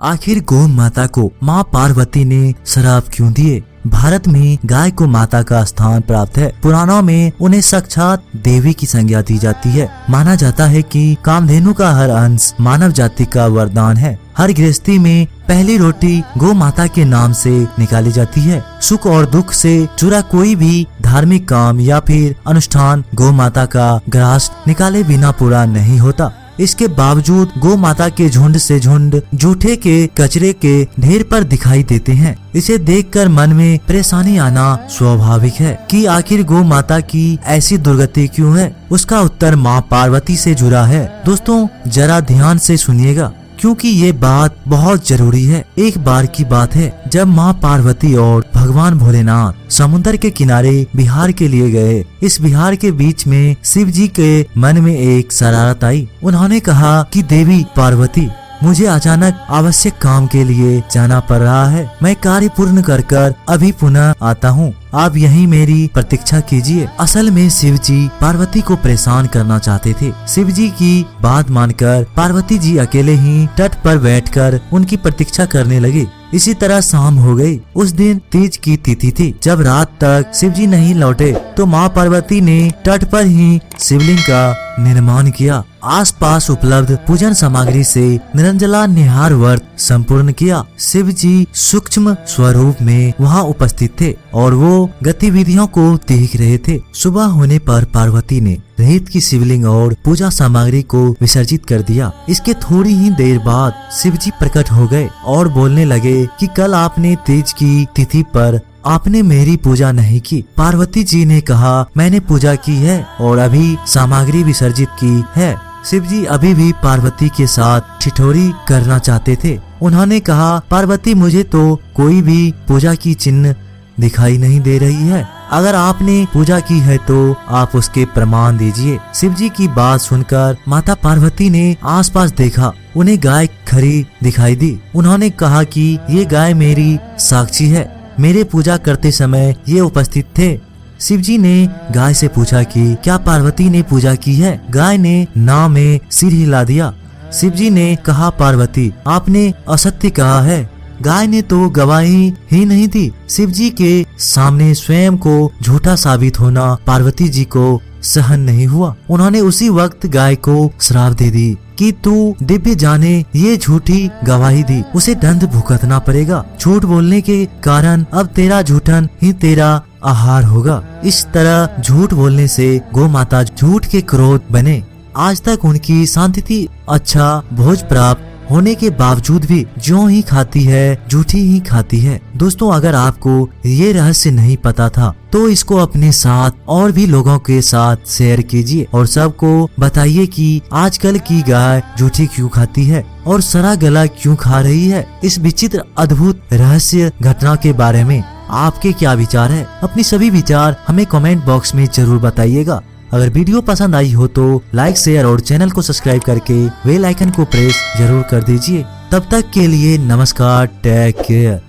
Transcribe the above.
आखिर गौ माता को माँ पार्वती ने श्राप क्यों दिए? भारत में गाय को माता का स्थान प्राप्त है। पुराणों में उन्हें साक्षात देवी की संज्ञा दी जाती है। माना जाता है कि कामधेनु का हर अंश मानव जाति का वरदान है। हर गृहस्थी में पहली रोटी गौ माता के नाम से निकाली जाती है। सुख और दुख से जुड़ा कोई भी धार्मिक काम या फिर अनुष्ठान गौ माता का ग्रास निकाले बिना पूरा नहीं होता। इसके बावजूद गौ माता के झुंड से झुंड जूठे के कचरे के ढेर पर दिखाई देते हैं। इसे देखकर मन में परेशानी आना स्वाभाविक है कि आखिर गौ माता की ऐसी दुर्गति क्यों है। उसका उत्तर माँ पार्वती से जुड़ा है। दोस्तों जरा ध्यान से सुनिएगा क्योंकि ये बात बहुत जरूरी है। एक बार की बात है जब माँ पार्वती और भगवान भोलेनाथ समुद्र के किनारे विहार के लिए गए। इस विहार के बीच में शिव जी के मन में एक शरारत आई। उन्होंने कहा कि देवी पार्वती, मुझे अचानक आवश्यक काम के लिए जाना पड़ रहा है। मैं कार्य पूर्ण कर अभी पुनः आता हूँ। आप यहीं मेरी प्रतीक्षा कीजिए। असल में शिव जी पार्वती को परेशान करना चाहते थे। शिव जी की बात मानकर पार्वती जी अकेले ही तट पर बैठकर उनकी प्रतीक्षा करने लगे। इसी तरह शाम हो गई। उस दिन तीज की तिथि थी। जब रात तक शिव जी नहीं लौटे तो माँ पार्वती ने तट पर ही शिवलिंग का निर्माण किया। आसपास उपलब्ध पूजन सामग्री से निरंजला निहार व्रत संपूर्ण किया। शिव जी सूक्ष्म स्वरूप में वहाँ उपस्थित थे और वो गतिविधियों को देख रहे थे। सुबह होने पर पार्वती ने रेत की शिवलिंग और पूजा सामग्री को विसर्जित कर दिया। इसके थोड़ी ही देर बाद शिव जी प्रकट हो गए और बोलने लगे कि कल आपने तीज की तिथि पर आपने मेरी पूजा नहीं की। पार्वती जी ने कहा मैंने पूजा की है और अभी सामग्री विसर्जित की है। शिव जी अभी भी पार्वती के साथ ठिठोरी करना चाहते थे। उन्होंने कहा पार्वती, मुझे तो कोई भी पूजा की चिन्ह दिखाई नहीं दे रही है। अगर आपने पूजा की है तो आप उसके प्रमाण दीजिए। शिव जी की बात सुनकर माता पार्वती ने आसपास देखा। उन्हें गाय खड़ी दिखाई दी। उन्होंने कहा कि ये गाय मेरी साक्षी है। मेरे पूजा करते समय ये उपस्थित थे। शिव जी ने गाय से पूछा कि क्या पार्वती ने पूजा की है? गाय ने ना में सिर हिला दिया। शिव जी ने कहा पार्वती, आपने असत्य कहा है। गाय ने तो गवाही ही नहीं दी। शिव जी के सामने स्वयं को झूठा साबित होना पार्वती जी को सहन नहीं हुआ। उन्होंने उसी वक्त गाय को श्राप दे दी कि तू दिव्य जाने ये झूठी गवाही दी, उसे दंड भुगतना पड़ेगा। झूठ बोलने के कारण अब तेरा झूठन ही तेरा आहार होगा। इस तरह झूठ बोलने से गौ माता झूठ के क्रोध बने। आज तक उनकी शांति अच्छा भोज प्राप्त होने के बावजूद भी ज्यों ही खाती है, झूठी ही खाती है। दोस्तों अगर आपको ये रहस्य नहीं पता था तो इसको अपने साथ और भी लोगों के साथ शेयर कीजिए और सबको बताइए कि आजकल की गाय झूठी क्यों खाती है और सड़ा गला क्यों खा रही है। इस विचित्र अद्भुत रहस्य घटना के बारे में आपके क्या विचार है? अपनी सभी विचार हमें कमेंट बॉक्स में जरूर बताइएगा। अगर वीडियो पसंद आई हो तो लाइक, शेयर और चैनल को सब्सक्राइब करके बेल आइकन को प्रेस जरूर कर दीजिए। तब तक के लिए नमस्कार, टेक केयर।